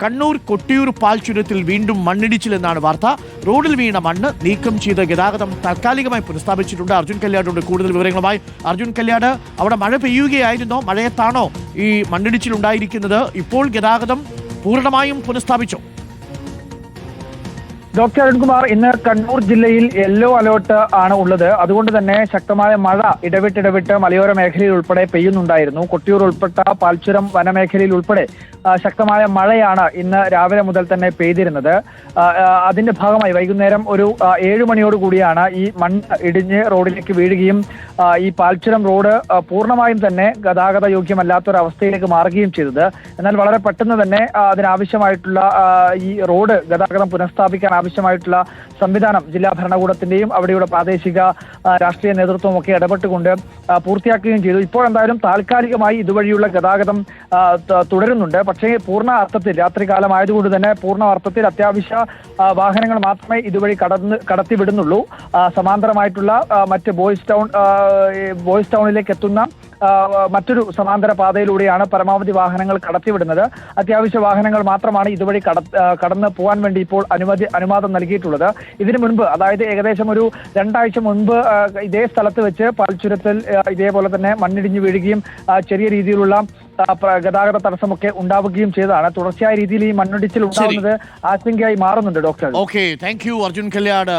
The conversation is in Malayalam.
കണ്ണൂർ കൊട്ടിയൂർ പാൽച്ചുരത്തിൽ വീണ്ടും മണ്ണിടിച്ചിലെന്നാണ് വാർത്ത. റോഡിൽ വീണ മണ്ണ് നീക്കം ചെയ്ത് ഗതാഗതം താൽക്കാലികമായി പുനഃസ്ഥാപിച്ചിട്ടുണ്ട്. അർജുൻ കല്യാടുണ്ട് കൂടുതൽ വിവരങ്ങളുമായി. അർജുൻ കല്യാട്, അവിടെ മഴ പെയ്യുകയായിരുന്നോ? മഴയത്താണോ ഈ മണ്ണിടിച്ചിലുണ്ടായിരിക്കുന്നത്? ഇപ്പോൾ ഗതാഗതം പൂർണ്ണമായും പുനഃസ്ഥാപിച്ചോ? ഡോക്ടർ അരുൺകുമാർ, ഇന്ന് കണ്ണൂർ ജില്ലയിൽ യെല്ലോ അലേർട്ട് ആണ് ഉള്ളത്. അതുകൊണ്ട് തന്നെ ശക്തമായ മഴ ഇടവിട്ടിടവിട്ട് മലയോര മേഖലയിൽ ഉൾപ്പെടെ പെയ്യുന്നുണ്ടായിരുന്നു. കൊട്ടിയൂർ ഉൾപ്പെട്ട പാൽച്ചുരം വനമേഖലയിൽ ഉൾപ്പെടെ ശക്തമായ മഴയാണ് ഇന്ന് രാവിലെ മുതൽ തന്നെ പെയ്തിരുന്നത്. അതിന്റെ ഭാഗമായി വൈകുന്നേരം ഒരു 7 മണിയോടുകൂടിയാണ് ഈ മണ്ണ് ഇടിഞ്ഞ് റോഡിലേക്ക് വീഴുകയും ഈ പാൽച്ചുരം റോഡ് പൂർണ്ണമായും തന്നെ ഗതാഗത യോഗ്യമല്ലാത്തൊരവസ്ഥയിലേക്ക് മാറുകയും ചെയ്തത്. എന്നാൽ വളരെ പെട്ടെന്ന് തന്നെ അതിനാവശ്യമായിട്ടുള്ള ഈ റോഡ് ഗതാഗതം പുനഃസ്ഥാപിക്കാൻ ആവശ്യമായിട്ടുള്ള സംവിധാനം ജില്ലാ ഭരണകൂടത്തിന്റെയും അവിടെയുള്ള പ്രാദേശിക രാഷ്ട്രീയ നേതൃത്വവും ഒക്കെ ഇടപെട്ടുകൊണ്ട് പൂർത്തിയാക്കുകയും ചെയ്തു. ഇപ്പോൾ എന്തായാലും താൽക്കാലികമായി ഇതുവഴിയുള്ള ഗതാഗതം തുടരുന്നുണ്ട്. പക്ഷേ പൂർണ്ണ അർത്ഥത്തിൽ രാത്രികാലമായതുകൊണ്ട് തന്നെ പൂർണ്ണ അർത്ഥത്തിൽ അത്യാവശ്യ വാഹനങ്ങൾ മാത്രമേ ഇതുവഴി കടത്തിവിടുന്നുള്ളൂ. സമാന്തരമായിട്ടുള്ള മറ്റ് ബോയ്സ് ടൗണിലേക്ക് എത്തുന്ന മറ്റൊരു സമാന്തര പാതയിലൂടെയാണ് പരമാവധി വാഹനങ്ങൾ കടത്തിവിടുന്നത്. അത്യാവശ്യ വാഹനങ്ങൾ മാത്രമാണ് ഇതുവഴി കടന്ന് പോകാൻ വേണ്ടി ഇപ്പോൾ അനുവാദം നൽകിയിട്ടുള്ളത്. ഇതിനു മുൻപ്, അതായത് ഏകദേശം ഒരു 2 ആഴ്ച മുൻപ് ഇതേ സ്ഥലത്ത് വെച്ച് പാൽച്ചുരത്തിൽ ഇതേപോലെ തന്നെ മണ്ണിടിഞ്ഞു വീഴുകയും ചെറിയ രീതിയിലുള്ള ഗതാഗത തടസ്സമൊക്കെ ഉണ്ടാവുകയും ചെയ്തതാണ്. തുടർച്ചയായ രീതിയിൽ ഈ മണ്ണിടിച്ചിൽ ഉണ്ടാവുന്നത് ആശങ്കയായി മാറുന്നുണ്ട്. Doctor, okay, thank you Arjun Kalliad.